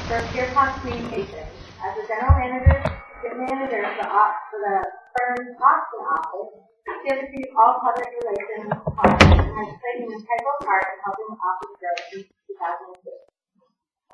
for Pierpont Communications. As the general manager for the firm's Austin office, she has received all public relations departments and has played an integral part in helping the office grow since 2006.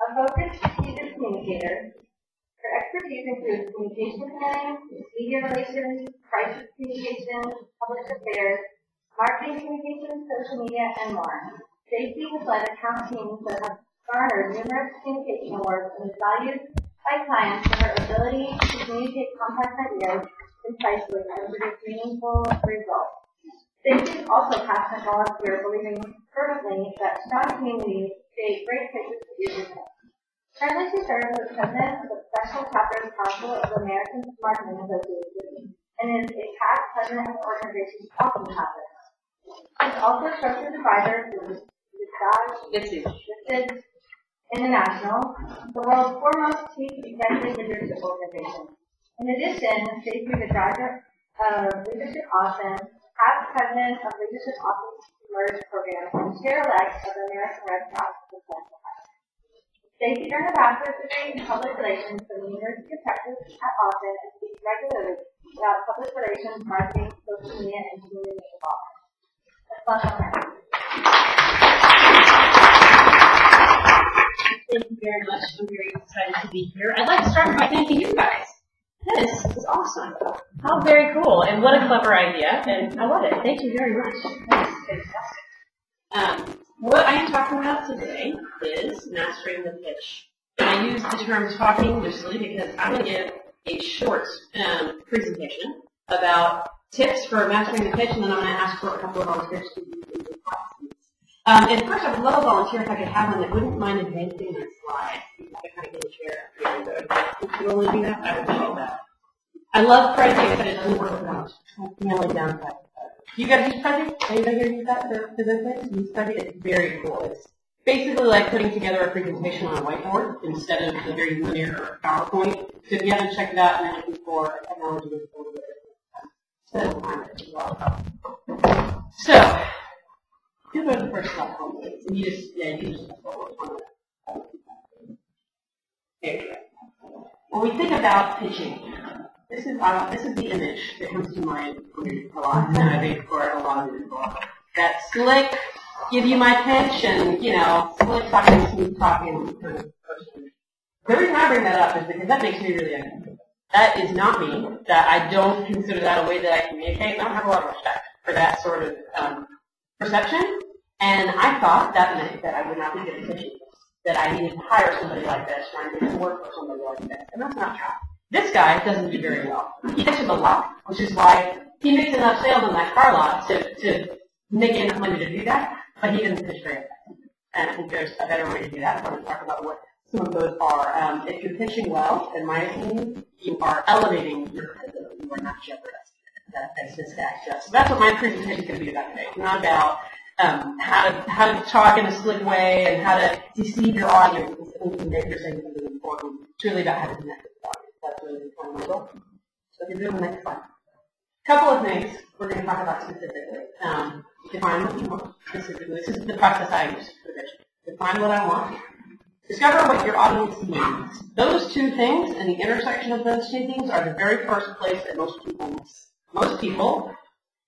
A focused strategic communicator, her expertise includes communication planning, media relations, crisis communications, public affairs, marketing communications, social media, and more. Stacy has led account teams that have garnered numerous communication awards and is valued by clients for her ability to communicate complex ideas concisely and produce meaningful results. Stacy is also passionate volunteer, believing fervently that strong communities create great places to do business. Currently, she serves as president of the Special Chapters Council of the American Marketing Association and is a past president of the organization's Austin chapter. She is also a trusted advisor to Listed International, the world's foremost chief executive leadership organization. In addition, Stacy is the director of Leadership Austin, past president of Leadership Austin's Merge Program, and chair-elect of the American Red Cross Central. Stacy earned a bachelor's degree in public relations from the University of Texas at Austin and speaks regularly about public relations, marketing, social media, and community involvement. Let's welcome her. Thank you very much. I'm very excited to be here. I'd like to start by thanking you guys. This is awesome. How very cool, and what a clever idea, and I love it. Thank you very much. That is fantastic. What I am talking about today is mastering the pitch. And I use the term talking loosely because I'm going to give a short presentation about tips for mastering the pitch, and then I'm going to ask for a couple of volunteers to do the classes. And first, I would love a volunteer if I could have one that wouldn't mind advancing my slides. I kind of get a chair. If you could only do that, I would appreciate that. I love Prezi, but it doesn't work without. That's the only downside. You guys use Prezi? Anybody here use that for this? Use Prezi? It's very cool. It's basically like putting together a presentation on a whiteboard instead of the very linear PowerPoint. So if you haven't checked it out and you're looking for technology, it's a little bit different. So, you go to the first slide, and you just there you go. When we think about pitching, this is the image that comes to mind a lot, and I think for a lot of people. That slick, give you my pitch, and slick talking, smooth talking kind of person. The reason I bring that up is because that makes me really uncomfortable. That is not me. That I don't consider that a way that I communicate. I don't have a lot of respect for that sort of perception. And I thought that meant that I would not be good at pitching, that I needed to hire somebody like this, or I needed to work for somebody like this. And that's not true. This guy doesn't do very well. He pitches a lot, which is why he makes enough sales on that car lot to make enough money to do that, but he doesn't pitch very effectively. And I think there's a better way to do that. I'm going to talk about what some of those are. If you're pitching well, in my opinion, you are elevating your credibility. You are not jeopardizing it. That's this guy does. So that's what my presentation is going to be about today. It's not about how to talk in a slick way and how to deceive your audience and make your saying something important. It's really about how to connect with the audience. That's really kind of my goal. So if you go to the next slide. A couple of things we're going to talk about specifically. Define what you want specifically. This is the process I use for the pitch. Define what I want. Discover what your audience needs. Those two things and the intersection of those two things are the very first place that most people miss. Most people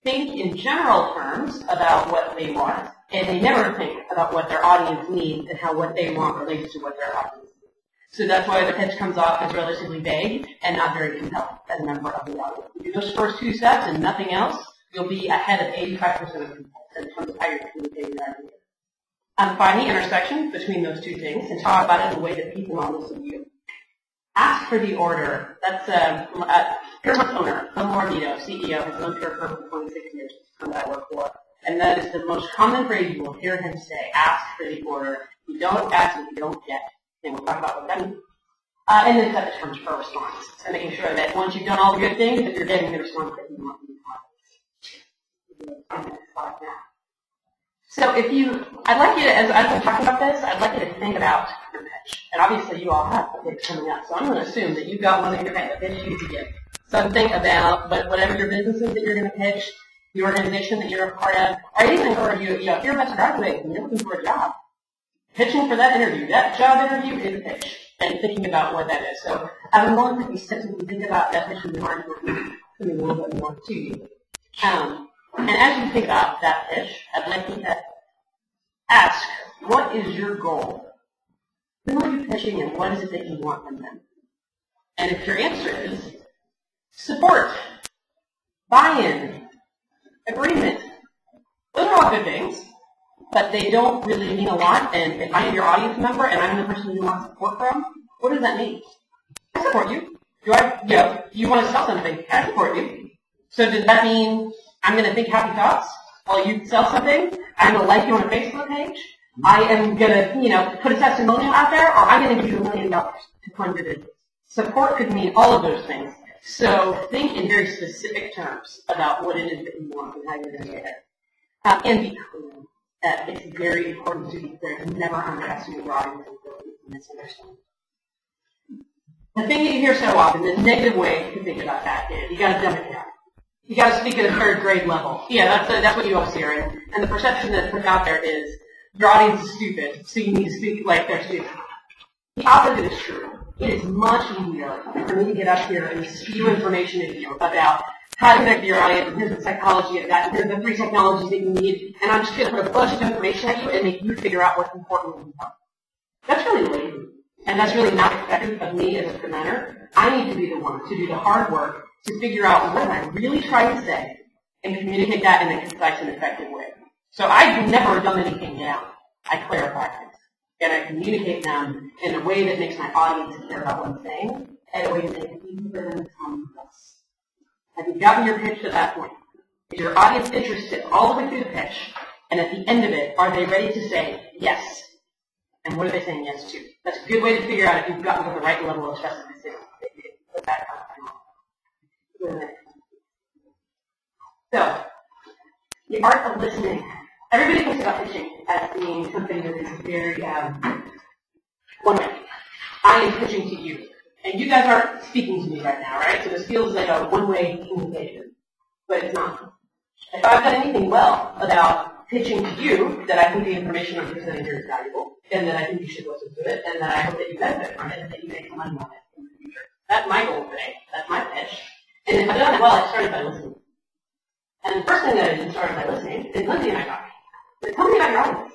think in general terms about what they want, and they never think about what their audience needs and how what they want relates to what their audience needs. So that's why the pitch comes off as relatively vague and not very compelling as a member of the audience. If you do those first two steps and nothing else, you'll be ahead of 85% of people in terms of how you're communicating your idea. Find the intersection between those two things and talk about it in a way that people want to listen to you. Ask for the order. That's Pierpont owner, Phil Morbido, CEO, has known Pierpont for 26 years, that I work for. And that is the most common phrase you will hear him say, ask for the order. You don't ask what you don't get. And we'll talk about what that means. And then set the terms for a response. So making sure that once you've done all the good things, that you're getting the response that you want from the audience. So I'd like you to, as I'm talking about this, I'd like you to think about your pitch. And obviously you all have a pitch coming up, so I'm going to assume that you've got one in your head, a pitch you need to give. Something about whatever your business is that you're going to pitch, the organization that you're a part of, or even encourage you, if you're about to graduate and you're looking for a job, pitching for that interview, that job interview is a pitch. and thinking about what that is. So I would want to be simply think about definition of market something a little bit more to you. And as you think about that pitch, I'd like you to ask, what is your goal? Who are you pitching and what is it that you want from them? And if your answer is support, buy-in, agreement, those are all good things, but they don't really mean a lot. And if I am your audience member and I'm the person you want support from, what does that mean? I support you. You want to sell something, I support you. So does that mean I'm going to think happy thoughts while you sell something? I'm going to like you on a Facebook page? I am going to, put a testimonial out there, or I'm going to give you $1 million to fund your business. Support could mean all of those things. So think in very specific terms about what it is that you want and how you're going to get it. And be clear. It's very important to be clear. Never underestimate your audience and misunderstand. The thing that you hear so often, the negative way to think about that is you got to dumb it down. You got to speak at a third grade level. Yeah, that's what you always hear. And the perception that's put out there is your audience is stupid, so you need to speak like they're stupid. The opposite is true. It is much easier for me to get up here and spew information at you about how to connect to your audience, and here's the psychology of that, and here's the 3 technologies that you need, and I'm just going to put a bunch of information at you and make you figure out what's important and important. That's really lazy, and that's really not expected of me as a presenter. I need to be the one to do the hard work to figure out what am I really trying to say and communicate that in a concise and effective way. So I've never dumb anything down. I clarify things, and I communicate them in a way that makes my audience care about what I'm saying, and a way that makes it easy for them to come to us. Have you gotten your pitch to that point? Is your audience interested all the way through the pitch? And at the end of it, are they ready to say yes? And what are they saying yes to? That's a good way to figure out if you've gotten to the right level of specificity. So, the art of listening. Everybody thinks about pitching as being something that is very one way. I am pitching to you. And you guys aren't speaking to me right now, right? So this feels like a one-way communication. But it's not. If I've done anything well about pitching to you that I think the information I'm presenting here is valuable, and that I think you should listen to it, and that I hope that you benefit from it, and that you make some money on it in the future. That's my goal today. That's my pitch. And if I've done it well, I started by listening. And the first thing that I did started by listening is Lindsay and I talked. But tell me about your audience.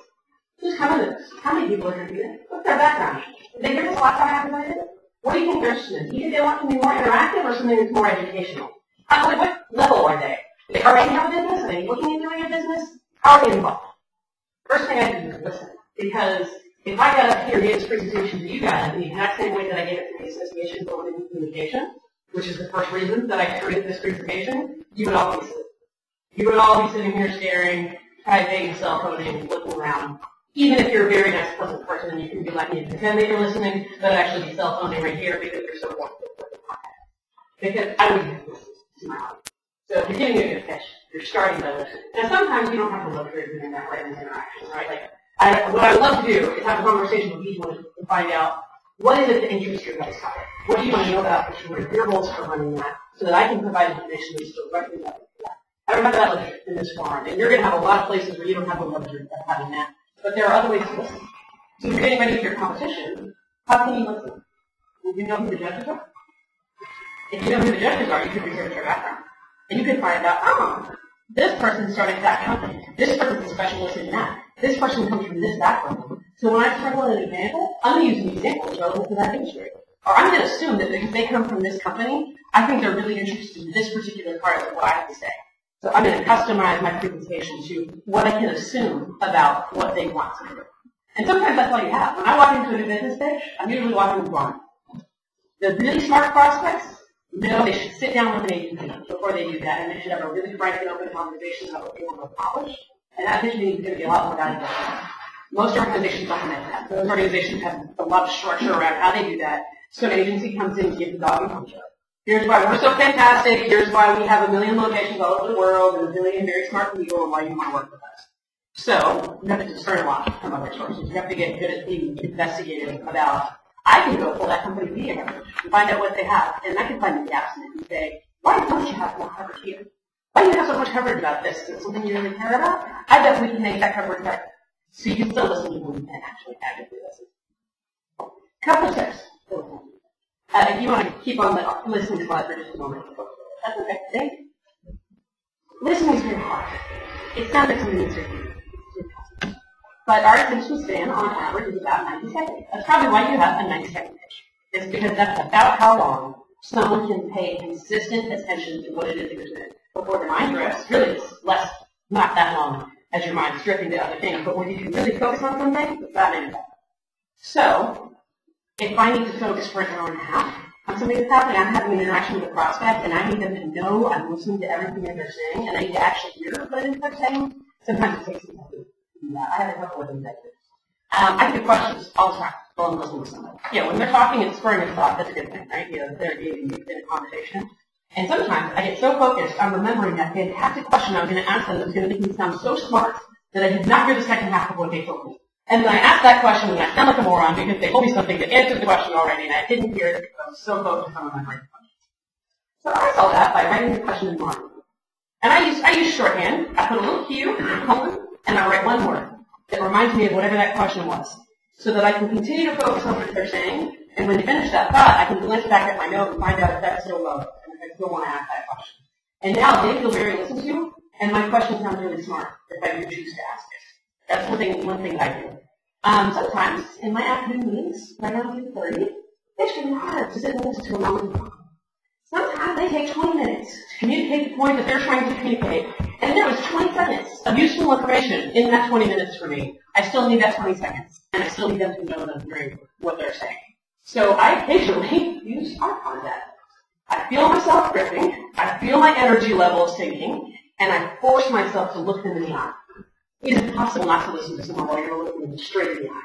Who's coming to this? How many people are going to be there? What's their background? Did they hear this last time I invited them? What do you think they're interested in? Do you think they want something more interactive or something that's more educational? What level are they? Do they already have a business? Are they looking at doing a business? How are they involved? First thing I did was listen. Because if I got up here and gave this presentation to you guys in the exact same way that I gave it to the Association for Women in Communication, which is the first reason that I created this presentation, you would all be sitting. You would all be sitting here staring, typing, cell phoning, looking around. Even if you're a very nice, pleasant person and you can be like me and pretend that you're listening, but actually be cell phoning right here because you're so bored with the content. Because I wouldn't listen to my audience. So if you're getting a good pitch, you're starting by listening. And sometimes you don't have the luxury of doing that right in interaction, right? Like, what I would love to do is have a conversation with each one to find out what is it that interests your guys' topic. What do you want to know about pitching? What are your goals for running that? So that I can provide information that's directly relevant to that. I don't have that luxury in this forum. And you're going to have a lot of places where you don't have the luxury of having that. But there are other ways to listen. So if you're getting ready for your competition, how can you listen? Do you know who the judges are? If you know who the judges are, you can research their background. And you can find out, oh, this person started that company. This person's a specialist in that. This person comes from this background. So when I sprinkle in an example, I'm going to use an example that's relevant to that industry. Or I'm going to assume that because they come from this company, I think they're really interested in this particular part of what I have to say. So I'm going to customize my presentation to what I can assume about what they want to do. And sometimes that's all you have. When I walk into a new business pitch, I'm usually walking with blind. The really smart prospects know they should sit down with an agency before they do that, and they should have a really frank and open conversation about what they want to accomplish. And that pitch meeting is going to be a lot more valuable. Most organizations don't have that. Those organizations have a lot of structure around how they do that. So an agency comes in and gives the dog a punch up. Here's why we're so fantastic. Here's why we have 1 million locations all over the world and 1 billion very smart people and why you want to work with us. So you have to discern a lot from other sources. You have to get good at being investigative about, I can go pull that company media coverage and find out what they have. And I can find the gaps in it and say, why don't you have more coverage here? Why do you have so much coverage about this? Is it something you really care about? I bet we can make that coverage better. So you can still listen to them and actually actively listen. Couple of tips. keep on the listening slide for just a moment. That's okay. Thank you. Listening is very hard. It sounds like something that's very but our attention span on average is about 90 seconds. That's probably why you have a 90-second pitch. It's because that's about how long someone can pay consistent attention to what it is that you're doing. Before the mind drifts, really it's less, not that long as your mind's drifting to other things, but when you can really focus on something, it's about 90 seconds. So, if I need to focus for an hour and a half on something that's happening, I'm having an interaction with a prospect, and I need them to know I'm listening to everything that they're saying, and I need to actually hear what it is they're saying. Sometimes it takes some time to do that. I have a couple of executives. I get questions all the time while I'm listening to somebody. When they're talking and spurring a thought, that's a good thing, right? They're engaging in a conversation. And sometimes I get so focused on remembering that fantastic question I was going to ask them that's going to make me sound so smart that I did not hear the second half of what they told me. And then I asked that question and I sound like a moron because they told me something that answered the question already and I didn't hear it because I was so focused on remembering the question. So I solved that by writing the question in margin. And I use shorthand. I put a little Q, colon, and I write one word that reminds me of whatever that question was so that I can continue to focus on what they're saying. And when they finish that thought, I can glance back at my note and find out if that's still relevant and if I still want to ask that question. And now they feel very listened to, and my question sounds really smart if I do choose to ask it. That's one thing that I do. Sometimes in my afternoon meetings, right around 2:30, it's really hard to sit and listen to a long talk. Sometimes they take 20 minutes to communicate the point that they're trying to communicate, and there was 20 seconds of useful information in that 20 minutes for me. I still need that 20 seconds, and I still need them to know that I'm hearing what they're saying. So I occasionally use eye contact. I feel myself drifting, I feel my energy level sinking, and I force myself to look them in the eye. It is impossible not to listen to someone while you're looking them straight in the eye.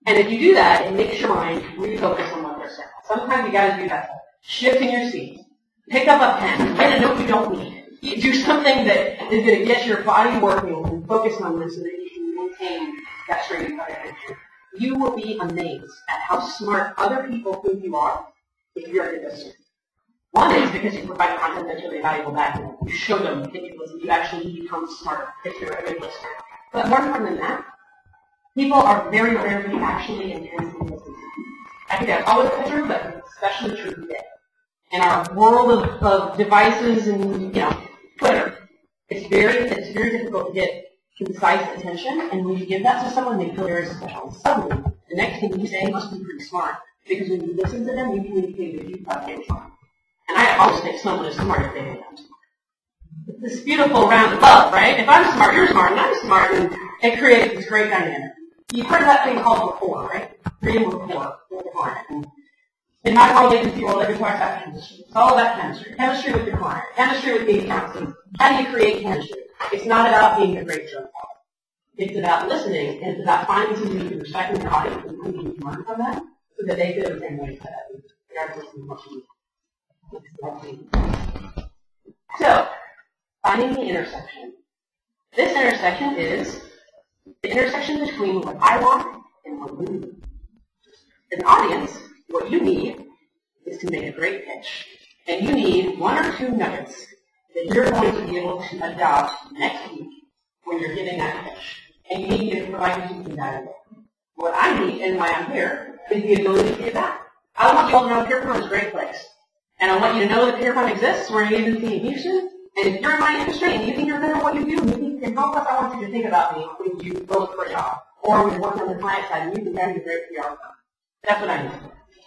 And if you do that, it makes your mind refocus on what they're saying. Sometimes you gotta do that. Shift in your seat. Pick up a pen. Write a note you don't need. Do something that is gonna get your body working and focus on this so that you can maintain that straight eye attention. You will be amazed at how smart other people think you are if you're a good listener. One is because you provide content that's really valuable back to them. You show them that you listen. You actually become smarter if you're a good listener. But more important than that, people are very rarely actually intensely listening. I think that's always true, but especially true today. In our world of devices and Twitter, it's very difficult to get concise attention, and when you give that to someone, they feel very special. Suddenly, the next thing you say must be pretty smart, because when you listen to them, you communicate that you thought they were smart. And I always think someone is smart if they think I'm smart. It's this beautiful round of love, right? If I'm smart, you're smart, and I'm smart, and it creates this great dynamic. You've heard of that thing called rapport, right? Creating rapport with the client. And in my world, agency world, every talks about chemistry. It's all about chemistry. Chemistry with the client. Chemistry with the accountant. How do you create chemistry? It's not about being a great joke. It's about listening, and it's about finding something you can respect in your audience and something you can learn from them so that they feel the same way that they are listening to what you need. So, finding the intersection. This intersection is the intersection between what I want and what you need. As an audience, what you need is to make a great pitch. And you need one or two nuggets that you're going to be able to adopt next week when you're giving that pitch. And you need to provide something valuable. What I need and why I'm here is the ability to give back. I want you all to know Pierpont is a great place. And I want you to know that Pierpont exists. We're an agency in Houston. And if you're in my industry and you think you're good at what you do, and you can help us, I want you to think about me when you go look for a job. Or when you work on the client side and you think that'd be great PR firm. That's what I need.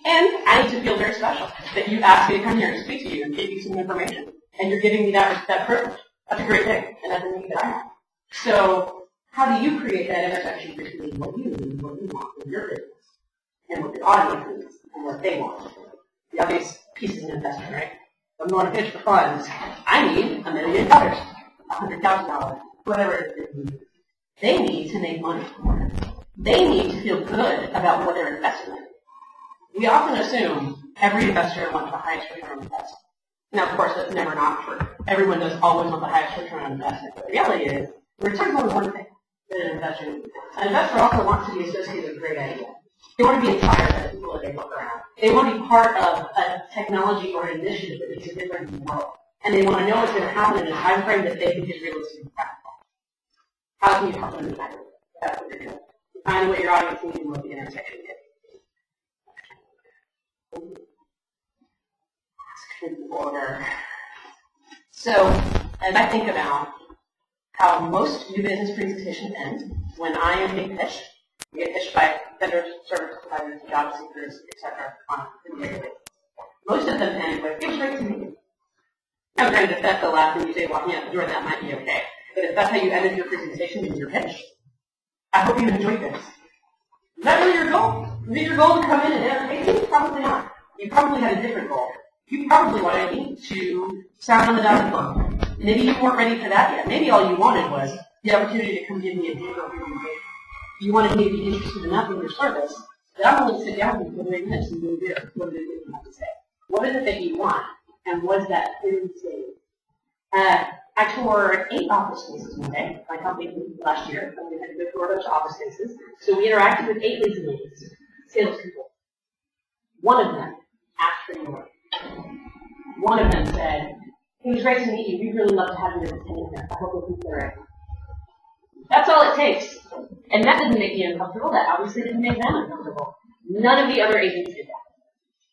And I need to feel very special that you asked me to come here and speak to you and give you some information. And you're giving me that privilege. That's a great thing. And that's a need that I have. So, how do you create that intersection between what you need and what you want in your business? And what the audience needs and what they want? The obvious piece is an investment, right? I'm going to pitch for funds. I need $1 million, $100,000, whatever it is. They need to make money. They need to feel good about what they're investing in. We often assume every investor wants the highest return on investment. Now, of course, that's never not true. Everyone does always want the highest return on investment. But the reality is, return is only one thing that an investor needs. An investor also wants to be associated with a great idea. They want to be inspired by the people that they look around. They want to be part of a technology or an initiative that makes a difference in the world. And they want to know what's going to happen in a time frame that they think is realistic and practical. How can you help them in that? That's what you're doing. Find what your audience needs and what the intersection is. in order. So, as I think about how most new business presentations end, when I am being pitched, we get pitched by vendors, service providers, job seekers, etc. on a regular basis. Most of them end with, "It was great to meet you." Now, granted, if that's the last thing you say walking out the door, that might be okay. But if that's how you ended your presentation and your pitch, I hope you enjoyed this. Is that really your goal? Is it your goal to come in and entertain you? Probably not. You probably had a different goal. You probably wanted me to sound on the dotted line. Maybe you weren't ready for that yet. Maybe all you wanted was the opportunity to come give me a deeper presentation. You wanted me to be interested enough in your service that I'm willing to sit down with you for 30 minutes and do a beer. What is it that you have to say? What is it that you want? And what is that clearly stated? I toured 8 office spaces one day, my company last year, and we had to go tour a bunch of office spaces. So we interacted with 8 leads and ladies, salespeople. One of them asked for your work. One of them said, "It was great to meet you. We'd really love to have you as a tenant here. I hope you'll consider it." That's all it takes. And that didn't make me uncomfortable. That obviously didn't make them uncomfortable. None of the other agents did that.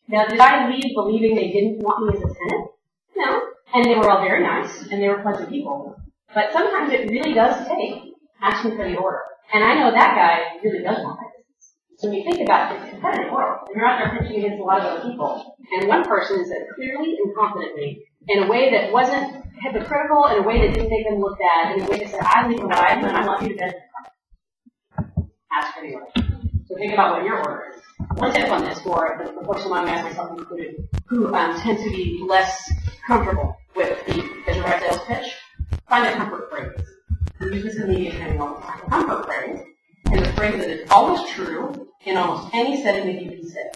Now, did I leave believing they didn't want me as a tenant? No. And they were all very nice, and they were pleasant people. But sometimes it really does take asking for the order. And I know that guy really does want my business. So when you think about it, it's a competitive world. And you're out there pitching against a lot of other people. And one person said clearly and confidently, in a way that wasn't hypocritical, in a way that didn't make them look bad, in a way that said, "I leave a life, and I want you to benefit from it." Ask for the order. So think about what your order is. One tip on this for the folks among us, myself included, who tend to be less comfortable with the visual sales pitch, find a comfort phrase. We use this in media training all the time. A comfort phrase is a phrase that is always true in almost any setting that you can say.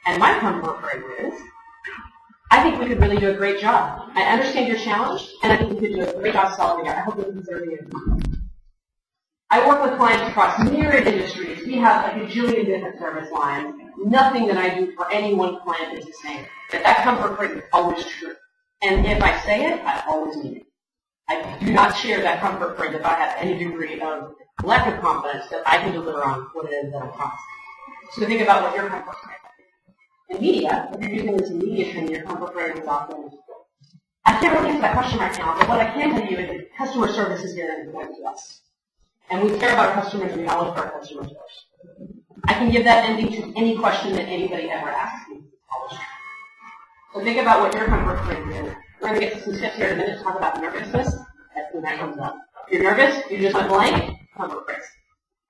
And my comfort phrase is, "I think we could really do a great job. I understand your challenge, and I think we could do a great job solving it. I hope you'll consider it." I work with clients across myriad industries. We have a gajillion different service lines. Nothing that I do for any one client is the same. But that comfort phrase is always true. And if I say it, I always mean it. I do not share that comfort phrase if I have any degree of lack of confidence that I can deliver on what it is that I'm promising. So think about what your comfort phrase is. In media, if you're using this in media training, your comfort phrase is often, "I can't really answer that question right now, but what I can tell you is that customer service is very important to us. And we care about our customers, and we always put our customers first." I can give that ending to any question that anybody ever asks me. So think about what your comfort phrase is. We're going to get to some tips here in a minute to talk about nervousness. That's when that comes up. If you're nervous, you just went blank, comfort phrase.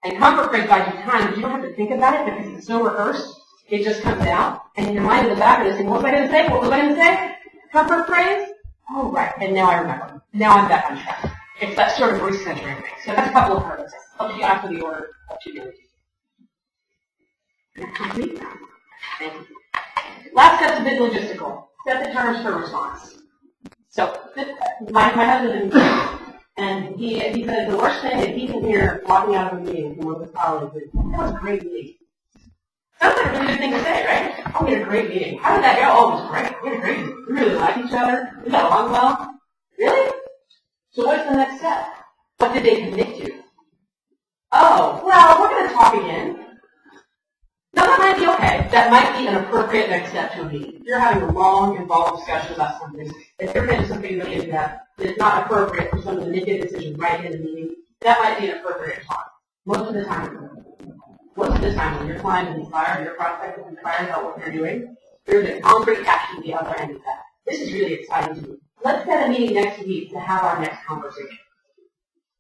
And comfort phrase buys you time, but you don't have to think about it because it's so rehearsed, it just comes out. And in your mind in the back of this thing, what was I going to say? What was I going to say? Comfort phrase? Oh, right. And now I remember. Now I'm back on track. It's that sort of recentering thing. So that's a couple of hurdles. Helps you after the order of 2 minutes. Complete. Thank you. Last step's a bit logistical. Set the terms for response. So my husband is and he said the worst thing that he can hear walking out of a meeting from one of his colleagues is, "That was a great meeting." Sounds like a really good thing to say, right? "Oh, we had a great meeting. How did that go?" "Oh, it was great. We had a great meeting. We really liked each other. We got along well." Really? So what's the next step? What did they commit to? "Oh, well, we're going to talk again." Now that might be okay. That might be an appropriate next step to a meeting. If you're having a long, involved discussion about something, if you're into something really in depth that is not appropriate for someone to make a decision right in the meeting, that might be an appropriate talk. Most of the time, when your client is inspired, your prospect is inspired about what you're doing, there's a concrete action at the other end of that. "This is really exciting to me. Let's set a meeting next week to have our next conversation."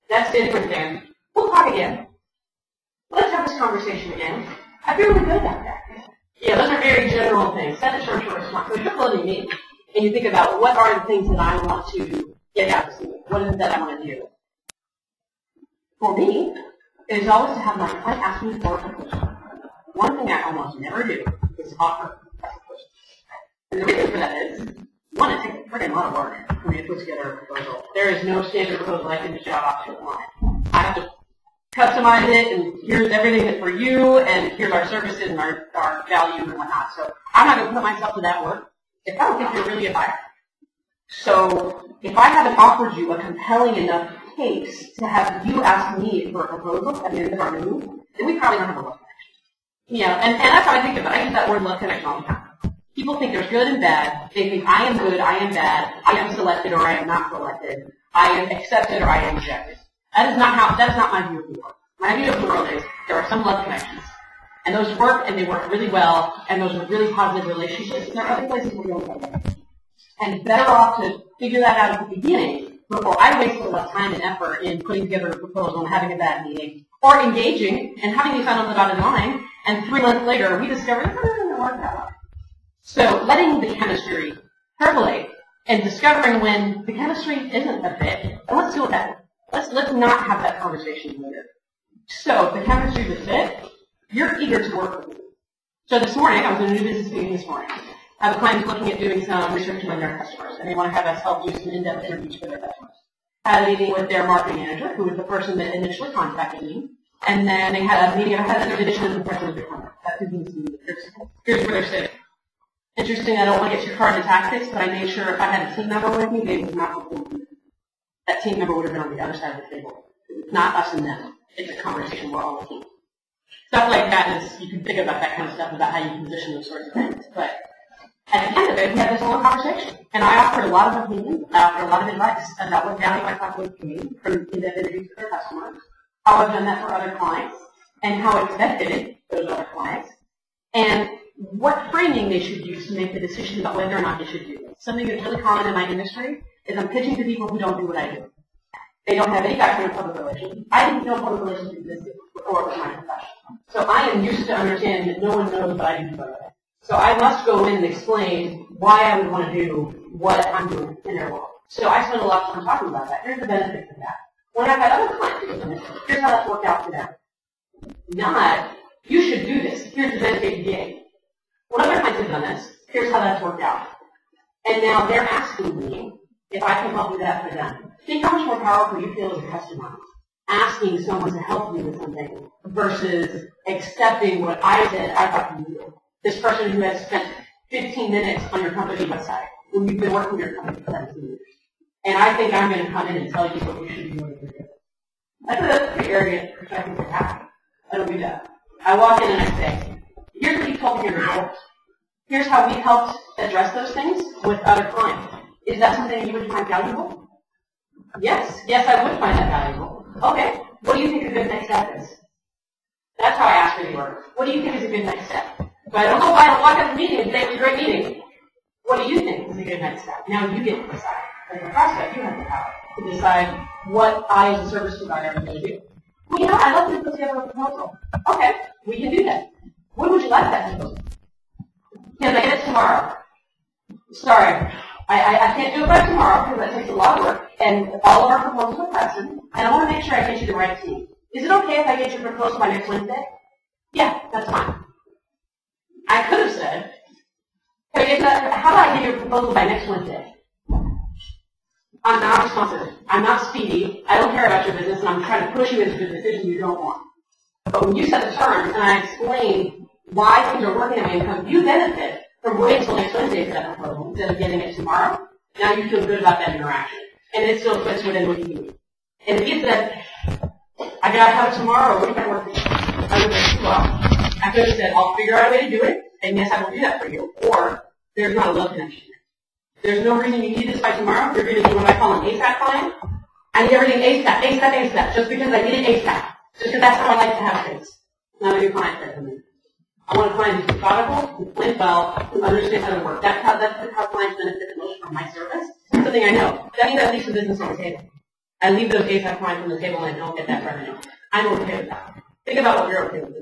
That's different than, "We'll talk again. Let's have this conversation again. I feel really good about that." Yeah, those are very general things. Set the terms for response. So if you're closing me, and you think about what are the things that I want to get out of this meeting, what is it that I want to do? For me, it is always to have my client ask me for a proposal. One thing I almost never do is offer a proposal. And the reason for that is, one, it takes a freaking lot of work for me to put together a proposal. There is no standard proposal I can just shout off to a client. I have to customize it, and here's everything that's for you, and here's our services and our values and whatnot. So I'm not going to put myself to that work if I don't think you're really a buyer. So if I haven't offered you a compelling enough case to have you ask me for a proposal at the end of our meeting, then we probably don't have a love connection. You know, and that's how I think about it. I use that word love connection all the time. People think there's good and bad. They think I am good, I am bad, I am selected or I am not selected, I am accepted or I am rejected. That is not my view of the world. My view of the world is there are some love connections. And those work, and they work really well, and those are really positive relationships, and there are other places where we don't go there. And better off to figure that out at the beginning before I waste a lot of time and effort in putting together a proposal and having a bad meeting, or engaging and having you sign on the dotted line, and 3 months later we discover it doesn't work that well. So letting the chemistry percolate and discovering when the chemistry isn't a fit, and let's do that. Let's not have that conversation later. So if the chemistry is a fit, you're eager to work with me. So this morning, I was in a new business meeting this morning. I have a client who's looking at doing some research on their customers, and they want to have us help do some in-depth interviews for their customers. I had a meeting with their marketing manager, who was the person that initially contacted me, and then they had a meeting, I had an addition to the person of the company. That's who needs to be. Here's where they're sitting. Interesting, I don't want to get too far into tactics, but I made sure if I had a team member with me, they would not report me. That team member would have been on the other side of the table. It's not us and them. It's a conversation we're all a team. Stuff like that is, you can think about that kind of stuff, about how you can position those sorts of things. But at the end of it, we had this long conversation. And I offered a lot of opinions, I offered a lot of advice about what value I thought would gain from in-depth interviews with their customers, how I've done that for other clients, and how it's benefited those other clients, and what framing they should use to make the decision about whether or not they should do this. Something that's really common in my industry is I'm pitching to people who don't do what I do. They don't have any background in public relations. I didn't know public relations existed before it was my profession. So I am used to understanding that no one knows what I do by the way. So I must go in and explain why I would want to do what I'm doing in their world. So I spend a lot of time talking about that. Here's the benefits of that. When I've had other clients do this, here's how that's worked out for them. Not, you should do this. Here's the benefit you get. When other clients have done this, here's how that's worked out. And now they're asking me if I can help do that for them. Think how much more powerful you feel as a customer asking someone to help you with something versus accepting what I said I thought you needed. This person who has spent 15 minutes on your company website when you've been working with your company for 17 years. And I think I'm going to come in and tell you what you should do. That's pretty arrogant perspective to have. I don't do that. I walk in and I say, here's what you told me in your results. Here's how we helped address those things with other clients. Is that something you would find valuable? Yes. Yes, I would find that valuable. Okay. What do you think a good next step is? That's how I ask for the order. What do you think is a good next step? But I don't know why I walk out of the meeting and say it was a great meeting. What do you think is a good next step? Now you get to decide. As a prospect, you have the power to decide what I, as a service provider, am going to do. Well, you know, I'd love to put together a proposal. Okay, we can do that. When would you like that proposal? Can I get it tomorrow? Sorry, I can't do it by tomorrow because that takes a lot of work, and all of our proposals are present, and I want to make sure I get you the right team. Is it okay if I get your proposal by next Wednesday? Yeah, that's fine. I could have said, hey, how about I get your proposal by next Wednesday? I'm not responsive. I'm not speedy. I don't care about your business, and I'm trying to push you into a decision you don't want. But when you set the terms, and I explain why things are working out, and how you benefit from waiting until next Wednesday for that proposal instead of getting it tomorrow, now you feel good about that interaction. And it still fits within what you need. And if you said, I got to have it tomorrow, what if I work? I would say, well, I could have said, I'll figure out a way to do it, and yes, I will do that for you. Or, there's not a love connection. There's no reason you need this by tomorrow. You're going to do what I call an ASAP client. I need everything ASAP, ASAP, ASAP, just because I need it ASAP. Just because that's how I like to have things. Not a new client for me. I want a client who's methodical, who plans well, who understands how to work. That's how clients benefit the most from my service. It's something I know. That means I leave the business on the table. I leave those ASAP clients on the table and I don't get that revenue. I'm okay with that. Think about what you're okay with.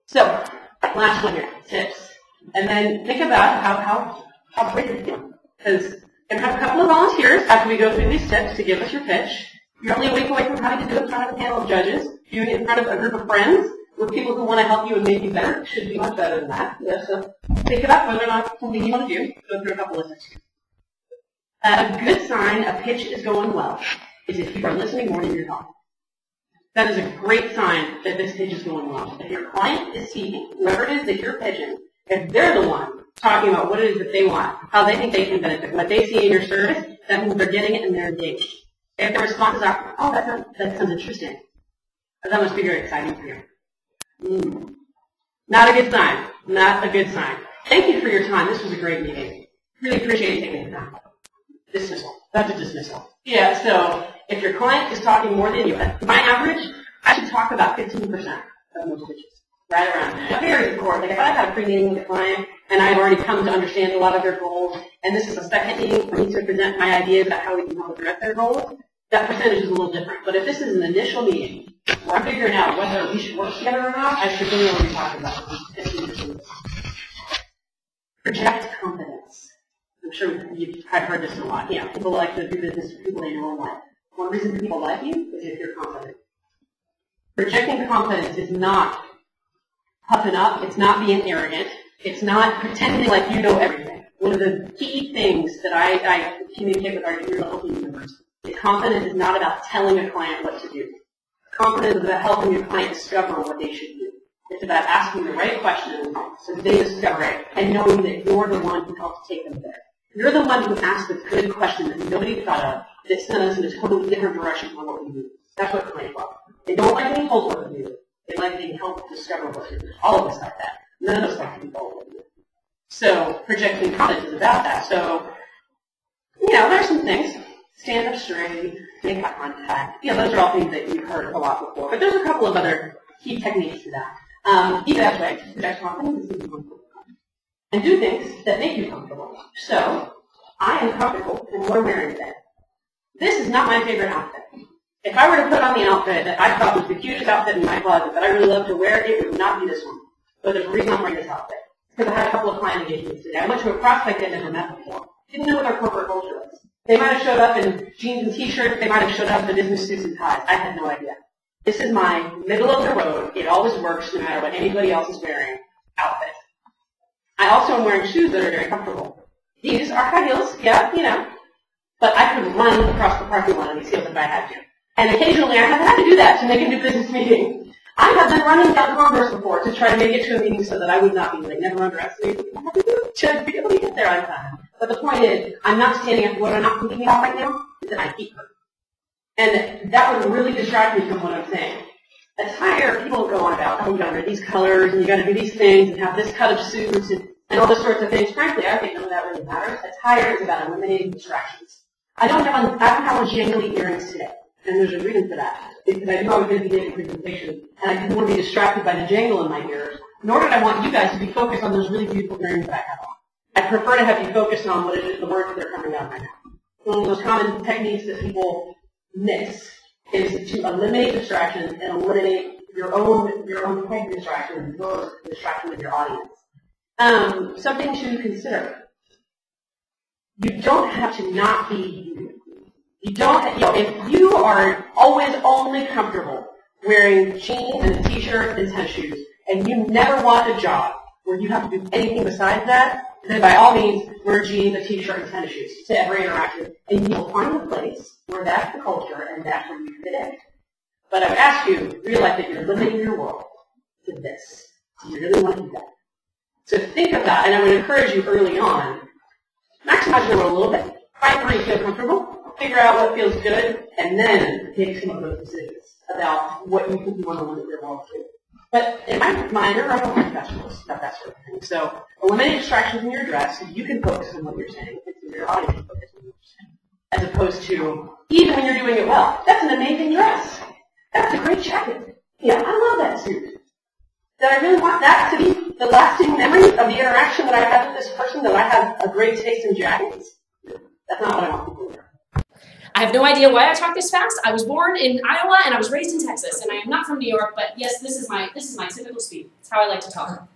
So, last one here, tips. And then think about how great you're doing. Because we're going to have a couple of volunteers after we go through these tips to give us your pitch. You're only a week away from having to do it in front of a panel of judges. Doing it in front of a group of friends with people who want to help you and make you better. Should be much better than that. So think about whether or not it's something you want to do. Go through a couple of tips. A good sign a pitch is going well is if you are listening more than you're talking. That is a great sign that this pitch is going well. If your client is seeing whoever it is that you're pitching, if they're the one talking about what it is that they want, how they think they can benefit, what they see in your service, that means they're getting it and they're engaged. If the responses are, oh, that sounds interesting. That must be very exciting for you. Not a good sign. Not a good sign. Thank you for your time. This was a great meeting. Really appreciate you taking the time. Dismissal. That's a dismissal. Yeah, so if your client is talking more than you, my average, I should talk about 15% of most pitches. Right around there. It varies, of course. Like if I've had a pre-meeting with a client and I've already come to understand a lot of their goals, and this is a second meeting for me to present my ideas about how we can help address their goals, that percentage is a little different. But if this is an initial meeting where I'm figuring out whether we should work together or not, I should really know what we're talking about. 15%. Project confidence. I'm sure I've heard this a lot. Yeah, people like to do business with people they know and like. One reason people like you is if you're confident. Projecting confidence is not puffing up. It's not being arrogant. It's not pretending like you know everything. One of the key things that I communicate with our junior-level team members is confidence is not about telling a client what to do. Confidence is about helping your client discover what they should do. It's about asking the right questions so that they discover it and knowing that you're the one who helps take them there. You're the one who asked the good question that nobody thought of that sent us in a totally different direction from what we do. That's what clients love. They don't like being told what to do. They like being helped discover what to do. All of us like that. None of us like to be told what to do. So projecting confidence is about that. So, there's some things. Stand up straight, make eye contact. Those are all things that you've heard a lot before. But there's a couple of other key techniques to that. Be that way. Project confidence is comfortable. And do things that make you comfortable. So, I am comfortable in what I'm wearing today. This is not my favorite outfit. If I were to put on the outfit that I thought was the cutest outfit in my closet that I really love to wear, it would not be this one. But there's a reason I'm wearing this outfit. Because I had a couple of client engagements today. I went to a prospect I'd never met before. Didn't know what their corporate culture was. They might have showed up in jeans and t-shirts. They might have showed up in business suits and ties. I had no idea. This is my middle of the road. It always works no matter what anybody else is wearing outfit. I also am wearing shoes that are very comfortable. These are high heels, but I could run across the parking lot in these heels if I had to. And occasionally I have had to do that to make a new business meeting. I have been running down Congress before to try to make it to a meeting so that I would not be late. Never underestimate what I have to do to be able to get there on time. But the point is, I'm not standing up for what I'm not thinking about right now, is that I keep her. And that would really distract me from what I'm saying. Attire, people go on about, you gotta wear these colors, and you gotta do these things, and have this cut of suits, and all those sorts of things. Frankly, I think none of that really matters. Attire is about eliminating distractions. I don't have on jingly earrings today. And there's a reason for that. Because I knew I was going to be giving a presentation, and I didn't want to be distracted by the jangle in my ears, nor did I want you guys to be focused on those really beautiful earrings that I have on. I prefer to have you focused on what it is, the words that are coming out of my mouth. One of those common techniques that people miss is to eliminate distractions and eliminate your own type of distraction, your distraction of your audience. Something to consider. You don't have to not be you. You don't, if you are always only comfortable wearing jeans and a t-shirt and tennis shoes, and you never want a job where you have to do anything besides that, then by all means, wear jeans, a t-shirt, and tennis shoes to every interaction, and you'll find a place where that's the culture and that's where you fit in. But I would ask you, realize that you're limiting your world to this. You really want to do that. So think of that, and I would encourage you early on, maximize your world a little bit. Find where you feel comfortable. Figure out what feels good, and then take some of those decisions about what you think you want to limit your world to. But in my mind, there are no professionals about that sort of thing. So eliminate distractions in your dress so you can focus on what you're saying, and so your audience can focus on what you're saying. As opposed to, even when you're doing it well, that's an amazing dress. That's a great jacket. Yeah, I love that suit. Did I really want that to be the lasting memory of the interaction that I had with this person, that I had a great taste in jackets? That's not what I want people to hear. I have no idea why I talk this fast. I was born in Iowa and I was raised in Texas, and I am not from New York, but yes, this is my typical speed. It's how I like to talk.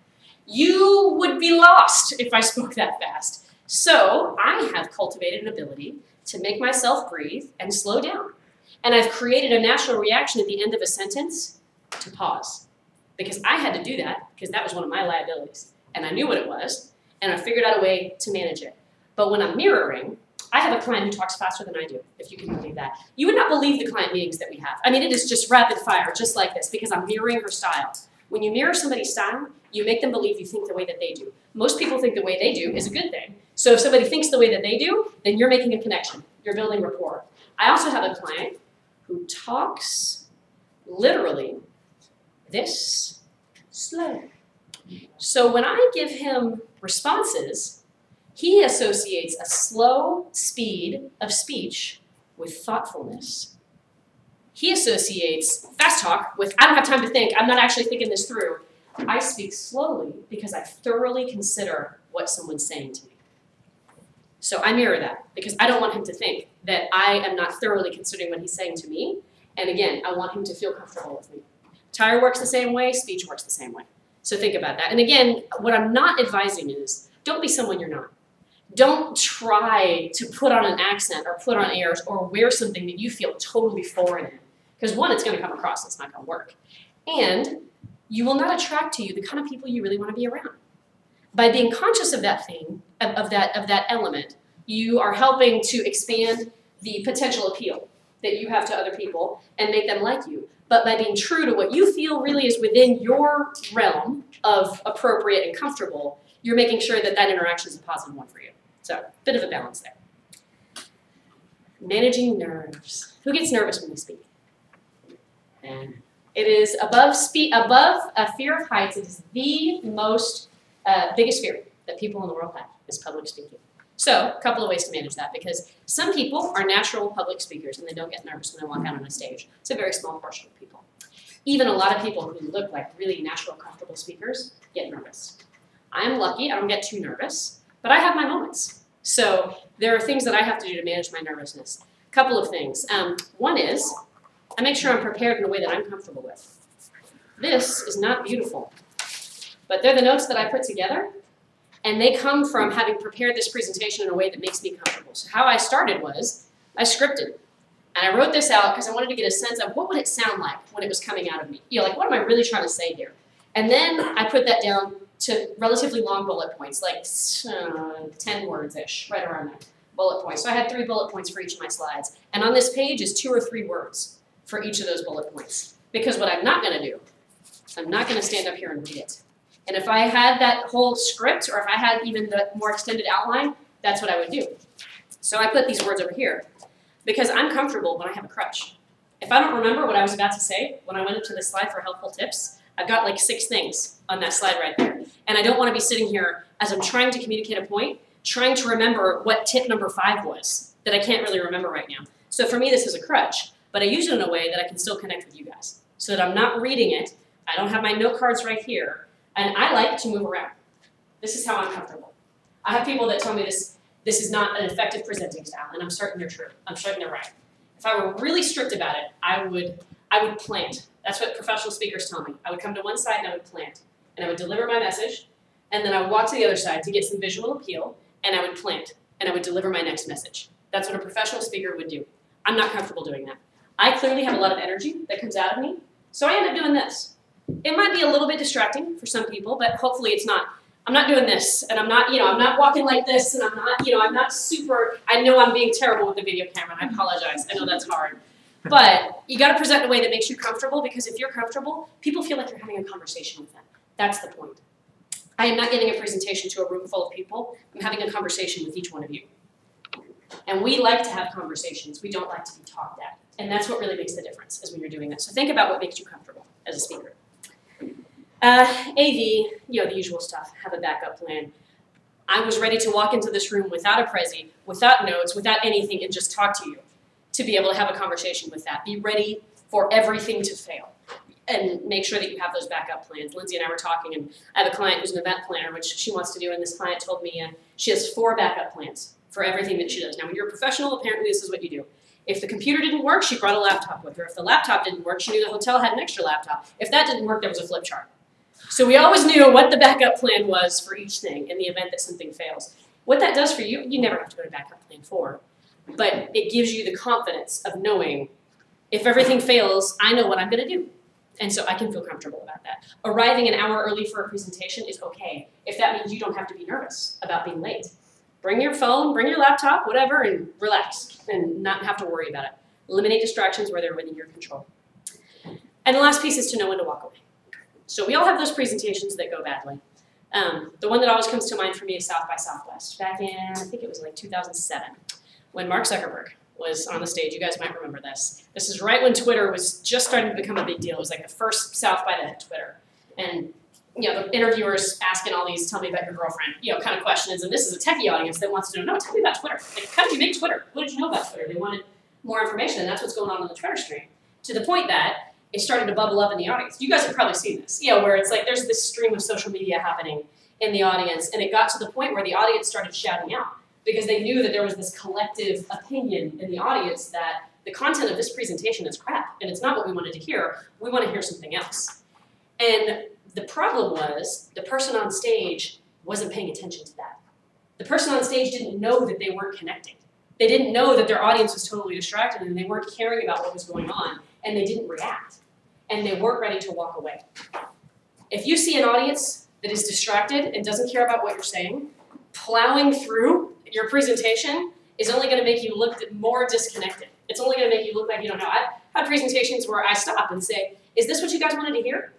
You would be lost if I spoke that fast. So I have cultivated an ability to make myself breathe and slow down. And I've created a natural reaction at the end of a sentence to pause. Because I had to do that, because that was one of my liabilities. And I knew what it was, and I figured out a way to manage it. But when I'm mirroring, I have a client who talks faster than I do, if you can believe that. You would not believe the client meetings that we have. I mean, it is just rapid fire, just like this, because I'm mirroring her style. When you mirror somebody's style, you make them believe you think the way that they do. Most people think the way they do is a good thing. So if somebody thinks the way that they do, then you're making a connection. You're building rapport. I also have a client who talks literally this slow. So when I give him responses, he associates a slow speed of speech with thoughtfulness. He associates fast talk with, I don't have time to think, I'm not actually thinking this through. I speak slowly because I thoroughly consider what someone's saying to me. So I mirror that because I don't want him to think that I am not thoroughly considering what he's saying to me. And again, I want him to feel comfortable with me. Tire works the same way, speech works the same way. So think about that. And again, what I'm not advising is don't be someone you're not. Don't try to put on an accent or put on airs or wear something that you feel totally foreign in. Because one, it's going to come across, it's not going to work. And you will not attract to you the kind of people you really want to be around. By being conscious of that thing, of that element, you are helping to expand the potential appeal that you have to other people and make them like you. But by being true to what you feel really is within your realm of appropriate and comfortable, you're making sure that that interaction is a positive one for you. So, bit of a balance there. Managing nerves. Who gets nervous when they speak? And it is above a fear of heights. It is the most biggest fear that people in the world have is public speaking. So, a couple of ways to manage that, because some people are natural public speakers and they don't get nervous when they walk out on a stage. It's a very small portion of people. Even a lot of people who look like really natural, comfortable speakers get nervous. I'm lucky, I don't get too nervous, but I have my moments. So, there are things that I have to do to manage my nervousness. A couple of things. One is, I make sure I'm prepared in a way that I'm comfortable with. This is not beautiful, but they're the notes that I put together. And they come from having prepared this presentation in a way that makes me comfortable. So how I started was, I scripted. And I wrote this out because I wanted to get a sense of what would it sound like when it was coming out of me. You know, like what am I really trying to say here? And then I put that down to relatively long bullet points, like 10 words-ish, right around there, bullet points. So I had 3 bullet points for each of my slides. And on this page is 2 or 3 words for each of those bullet points. Because what I'm not going to do, I'm not going to stand up here and read it. And if I had that whole script, or if I had even the more extended outline, that's what I would do. So I put these words over here, because I'm comfortable when I have a crutch. If I don't remember what I was about to say when I went into this slide for helpful tips, I've got like 6 things on that slide right there. And I don't want to be sitting here as I'm trying to communicate a point, trying to remember what tip number 5 was that I can't really remember right now. So for me, this is a crutch, but I use it in a way that I can still connect with you guys, so that I'm not reading it. I don't have my note cards right here. And I like to move around. This is how I'm comfortable. I have people that tell me this is not an effective presenting style, and I'm certain they're true. I'm certain they're right. If I were really strict about it, I would plant. That's what professional speakers tell me. I would come to one side and I would plant. And I would deliver my message, and then I would walk to the other side to get some visual appeal, and I would plant, and I would deliver my next message. That's what a professional speaker would do. I'm not comfortable doing that. I clearly have a lot of energy that comes out of me, so I end up doing this. It might be a little bit distracting for some people, but hopefully it's not. I'm not doing this, and I'm not walking like this, and I'm not super, I know I'm being terrible with the video camera, and I apologize. I know that's hard. But you got to present in a way that makes you comfortable, because if you're comfortable, people feel like you're having a conversation with them. That's the point. I am not giving a presentation to a room full of people. I'm having a conversation with each one of you. And we like to have conversations. We don't like to be talked at. And that's what really makes the difference, is when you're doing that. So think about what makes you comfortable as a speaker. AV, the usual stuff, have a backup plan. I was ready to walk into this room without a Prezi, without notes, without anything, and just talk to you, to be able to have a conversation with that. Be ready for everything to fail, and make sure that you have those backup plans. Lindsay and I were talking, and I have a client who's an event planner, which she wants to do, and this client told me she has 4 backup plans for everything that she does. Now, when you're a professional, apparently this is what you do. If the computer didn't work, she brought a laptop with her. If the laptop didn't work, she knew the hotel had an extra laptop. If that didn't work, there was a flip chart. So we always knew what the backup plan was for each thing in the event that something fails. What that does for you, you never have to go to backup plan 4, but it gives you the confidence of knowing if everything fails, I know what I'm going to do. And so I can feel comfortable about that. Arriving an hour early for a presentation is okay if that means you don't have to be nervous about being late. Bring your phone, bring your laptop, whatever, and relax and not have to worry about it. Eliminate distractions where they're within your control. And the last piece is to know when to walk away. So we all have those presentations that go badly. The one that always comes to mind for me is South by Southwest. Back in, I think it was like 2007, when Mark Zuckerberg was on the stage. You guys might remember this. This is right when Twitter was just starting to become a big deal. It was like the first South by the Twitter. And you know, the interviewers asking all these, tell me about your girlfriend, you know, kind of questions. And this is a techie audience that wants to know, no, tell me about Twitter. Like, how did you make Twitter? What did you know about Twitter? They wanted more information, and that's what's going on the Twitter stream. To the point that it started to bubble up in the audience. You guys have probably seen this, you know, where it's like there's this stream of social media happening in the audience, and it got to the point where the audience started shouting out because they knew that there was this collective opinion in the audience that the content of this presentation is crap, and it's not what we wanted to hear. We want to hear something else. And the problem was the person on stage wasn't paying attention to that. The person on stage didn't know that they weren't connecting. They didn't know that their audience was totally distracted and they weren't caring about what was going on, and they didn't react, and they weren't ready to walk away. If you see an audience that is distracted and doesn't care about what you're saying, plowing through your presentation is only going to make you look more disconnected. It's only going to make you look like you don't know. I've had presentations where I stop and say, is this what you guys wanted to hear?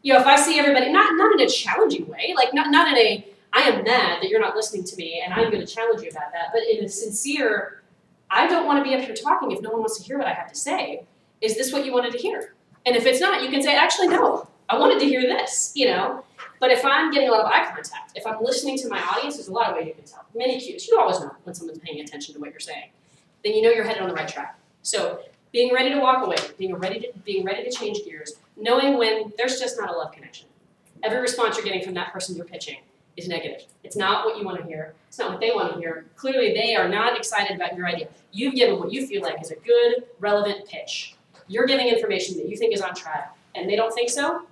You know, if I see everybody, not in a challenging way, like not in a, I am mad that you're not listening to me and I'm going to challenge you about that, but in a sincere, I don't want to be up here talking if no one wants to hear what I have to say. Is this what you wanted to hear? And if it's not, you can say, actually, no, I wanted to hear this, you know? But if I'm getting a lot of eye contact, if I'm listening to my audience, there's a lot of ways you can tell. Many cues. You always know when someone's paying attention to what you're saying. Then you know you're headed on the right track. So being ready to walk away, being ready to change gears, knowing when there's just not a love connection. Every response you're getting from that person you're pitching is negative. It's not what you want to hear. It's not what they want to hear. Clearly, they are not excited about your idea. You've given what you feel like is a good, relevant pitch. You're giving information that you think is on track, and they don't think so.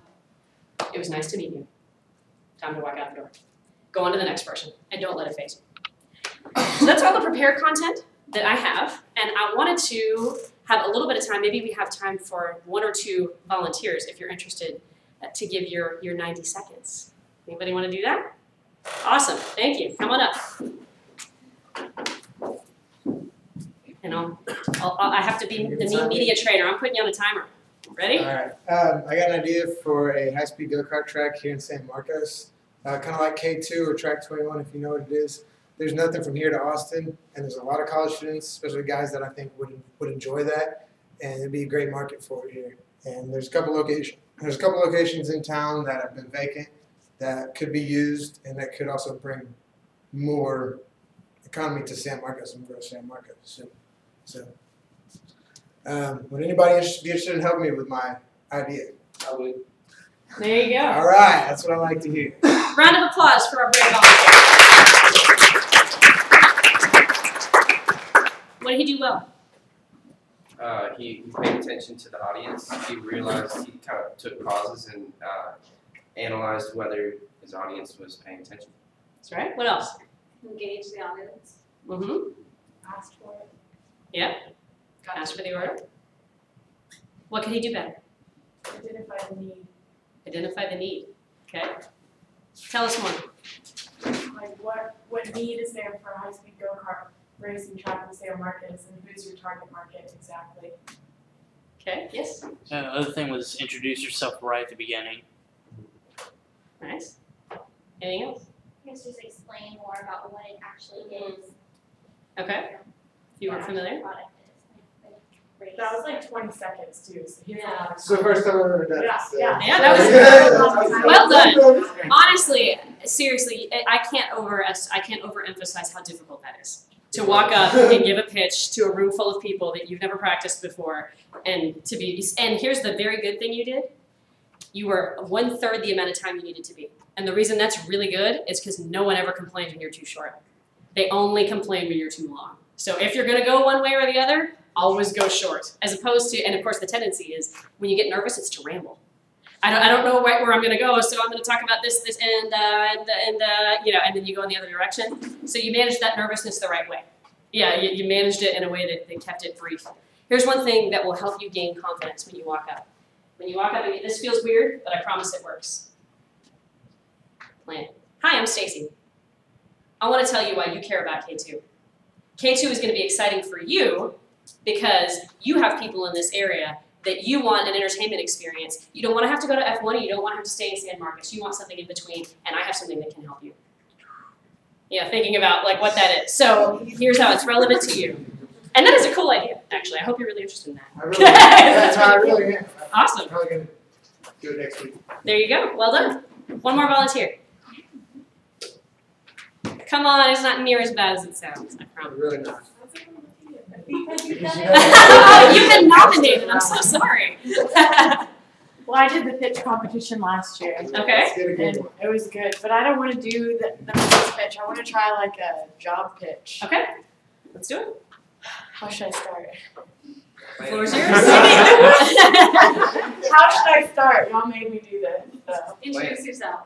It was nice to meet you. Time to walk out the door. Go on to the next person, and don't let it phase you. So that's all the prepared content that I have, and I wanted to have a little bit of time. Maybe we have time for 1 or 2 volunteers if you're interested to give your 90 seconds. Anybody want to do that? Awesome. Thank you. Come on up. And I have to be the neat media trainer. I'm putting you on a timer. Ready? All right. I got an idea for a high-speed go-kart track here in San Marcos. Kind of like K2 or Track 21, if you know what it is. There's nothing from here to Austin, and there's a lot of college students, especially guys that I think would enjoy that, and it'd be a great market for it here. And there's a couple locations in town that have been vacant that could be used, and that could also bring more economy to San Marcos and grow San Marcos. So would anybody be interested in helping me with my idea? I would. There you go. All right, that's what I like to hear. Round of applause for our brave volunteer. What did he do well? He paid attention to the audience. He realized, he kind of took pauses and analyzed whether his audience was paying attention. That's right. What else? Engage the audience. Mm-hmm. Ask for it. Yeah. Ask for the order. What could he do better? Identify the need. Identify the need. Okay. Tell us more. Like what need is there for a high-speed go-kart racing track in San Marcos, and who's your target market exactly? Okay. Yes. The other thing was introduce yourself right at the beginning. Nice. Anything else? I guess just explain more about what it actually is. Okay. If you weren't familiar. Product is. That was like 20 seconds too. So Yeah. So first time I've ever done Yeah, so. yeah. Yeah, that was well done. Honestly, seriously, I can't overemphasize how difficult that is. To walk up and give a pitch to a room full of people that you've never practiced before, and here's the very good thing you did. You were 1/3 the amount of time you needed to be. And the reason that's really good is because no one ever complains when you're too short. They only complain when you're too long. So if you're gonna go one way or the other, always go short. As opposed to, and of course the tendency is, when you get nervous, it's to ramble. I don't know where I'm gonna go, so I'm gonna talk about this, and then you go in the other direction. So you managed that nervousness the right way. Yeah, you managed it in a way that kept it brief. Here's one thing that will help you gain confidence when you walk up. When you walk up, and this feels weird, but I promise it works. Plan. Hi, I'm Stacy. I want to tell you why you care about K2. K2 is going to be exciting for you because you have people in this area that you want an entertainment experience. You don't want to have to go to F1, and you don't want to have to stay in San Marcos. You want something in between, and I have something that can help you. Yeah, thinking about like what that is. So here's how it's relevant to you. And that is a cool idea, actually. I hope you're really interested in that. I really am. Awesome. I'm probably going to do it next week. There you go. Well done. One more volunteer. Come on, it's not near as bad as it sounds, I promise. Really not. Oh, you've been nominated, I'm so sorry. Well, I did the pitch competition last year. Okay. Let's get a good And one. it was good, but I don't want to do the first pitch. I want to try like a job pitch. Okay, let's do it. How should I start? The floor is yours. How should I start? Y'all made me do this. So. Introduce yourself.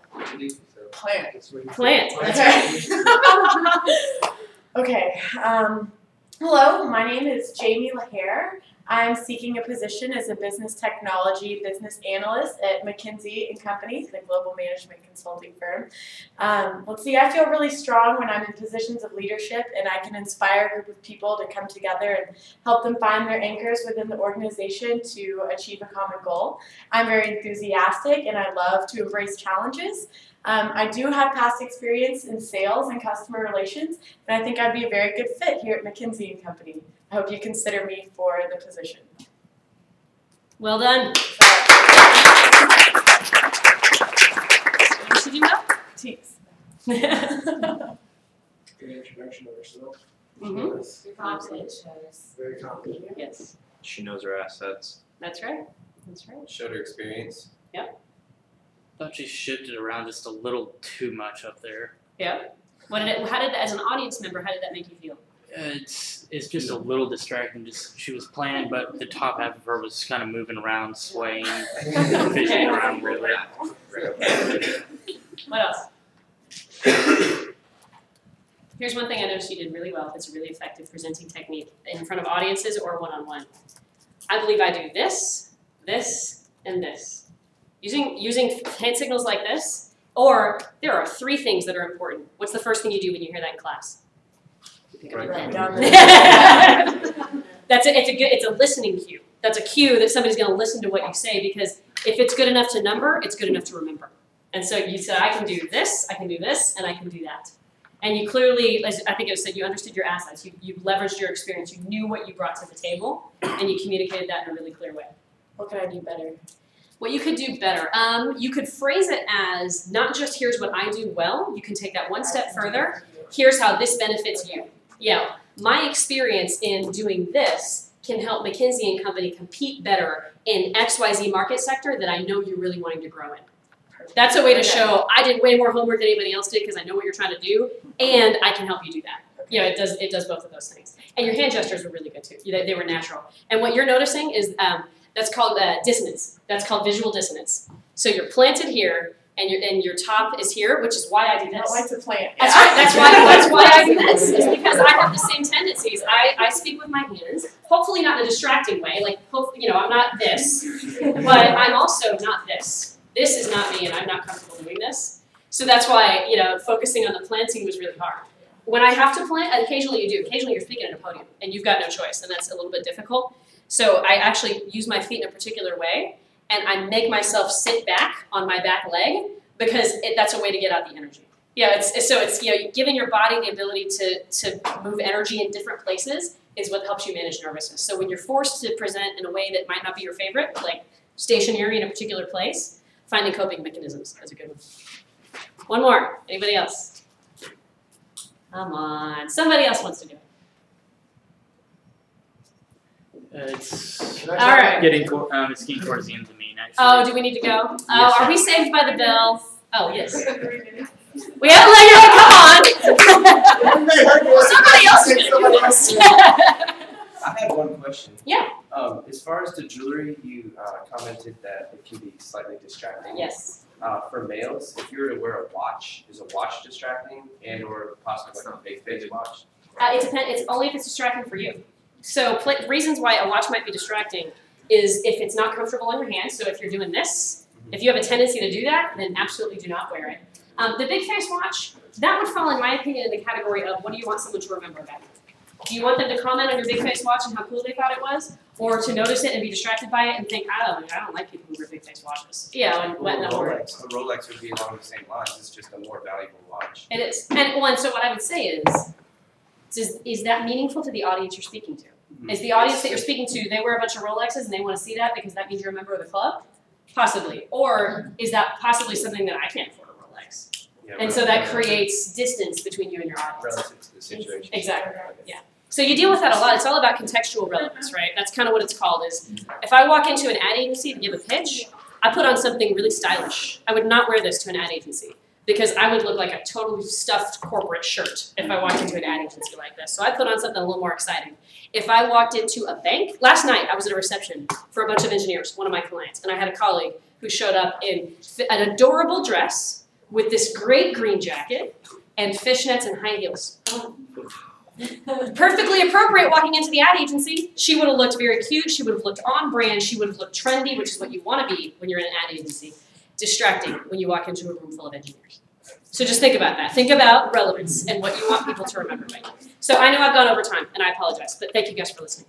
Plant. Plant. Okay. Hello, my name is Jamie LaHare. I'm seeking a position as a business technology business analyst at McKinsey & Company, the global management consulting firm. Let's see, I feel really strong when I'm in positions of leadership and I can inspire a group of people to come together and help them find their anchors within the organization to achieve a common goal. I'm very enthusiastic and I love to embrace challenges. I do have past experience in sales and customer relations, and I think I'd be a very good fit here at McKinsey & Company. I hope you consider me for the position. Well done. What should you know? Thanks. Good introduction of herself. Mm-hmm. Confident shows. Very confident. Yes, She knows her assets. that's right. That's right. Showed her experience. Thought she shifted around just a little too much up there. Yeah. As an audience member, how did that make you feel? It's just a little distracting. Just she was playing, but the top half of her was kind of moving around, swaying, fidgeting around a little bit. What else? Here's one thing I noticed you did really well. It's a really effective presenting technique in front of audiences or one-on-one. I believe I do this, this, and this. Using hand signals like this, or there are 3 things that are important. What's the first thing you do when you hear that in class? Right. It's a listening cue. That's a cue that somebody's going to listen to what you say, because if it's good enough to number, it's good enough to remember. And so you said, I can do this, and I can do that. And you clearly, as I think it said, you understood your assets. You leveraged your experience. You knew what you brought to the table, and you communicated that in a really clear way. What can I do better? What you could do better, you could phrase it as not just here's what I do well. You can take that one step further. Here's how this benefits you. Yeah, my experience in doing this can help McKinsey & Company compete better in XYZ market sector that I know you're really wanting to grow in. That's a way to show I did way more homework than anybody else did because I know what you're trying to do, and I can help you do that. You know, it does both of those things. And your hand gestures were really good too. They were natural. And what you're noticing is that's called dissonance. That's called visual dissonance. So you're planted here, and your top is here, which is why I do this. I like to plant. That's right. That's why I do this. It's because I have the same tendencies. I speak with my hands, hopefully not in a distracting way. Like, hopefully, I'm not this, but I'm also not this. This is not me, and I'm not comfortable doing this. So that's why focusing on the planting was really hard. When I have to plant, occasionally you do. Occasionally you're speaking at a podium, and you've got no choice, and that's a little bit difficult. So I actually use my feet in a particular way, and I make myself sit back on my back leg because that's a way to get out the energy. Yeah, it's giving your body the ability to move energy in different places is what helps you manage nervousness. So when you're forced to present in a way that might not be your favorite, like stationary in a particular place, finding coping mechanisms is a good one. One more. Anybody else? Come on. Somebody else wants to do it. It's All right. it's getting towards the end of me actually. Oh, do we need to go? Oh, Yes. are we saved by the bell? Oh, yes. 3 minutes. We have to let you come on. Somebody else is going to do this. I had one question. Yeah. As far as the jewelry, you commented that it can be slightly distracting. Yes. For males, if you were to wear a watch, is a watch distracting, or possibly like a big face watch? It depends. It's only if it's distracting for you. So reasons why a watch might be distracting is if it's not comfortable in your hand. So if you're doing this, if you have a tendency to do that, then absolutely do not wear it. The big face watch, that would fall, in my opinion, in the category of what do you want someone to remember about you? Do you want them to comment on your big face watch and how cool they thought it was? Or to notice it and be distracted by it and think, I don't like people who wear big face watches. Yeah, and what Well, no a Rolex would be along the same lines. It's just a more valuable watch. It is. And so what I would say is that meaningful to the audience you're speaking to? Is the audience that you're speaking to, they wear a bunch of Rolexes and they want to see that because that means you're a member of the club? Possibly. Or is that possibly something that I can't afford a Rolex? Yeah, And so that creates distance between you and your audience. relative to the situation. Exactly. Yeah. So you deal with that a lot. It's all about contextual relevance, right? That's kind of what it's called. Is if I walk into an ad agency to give a pitch, I put on something really stylish. I would not wear this to an ad agency because I would look like a totally stuffed corporate shirt if I walked into an ad agency like this. So I put on something a little more exciting. If I walked into a bank, last night I was at a reception for a bunch of engineers, one of my clients, and I had a colleague who showed up in an adorable dress with this great green jacket and fishnets and high heels. Perfectly appropriate walking into the ad agency. She would have looked very cute. She would have looked on brand. She would have looked trendy, which is what you want to be when you're in an ad agency. Distracting when you walk into a room full of engineers. So just think about that. Think about relevance and what you want people to remember about you. So I know I've gone over time, and I apologize, but thank you guys for listening.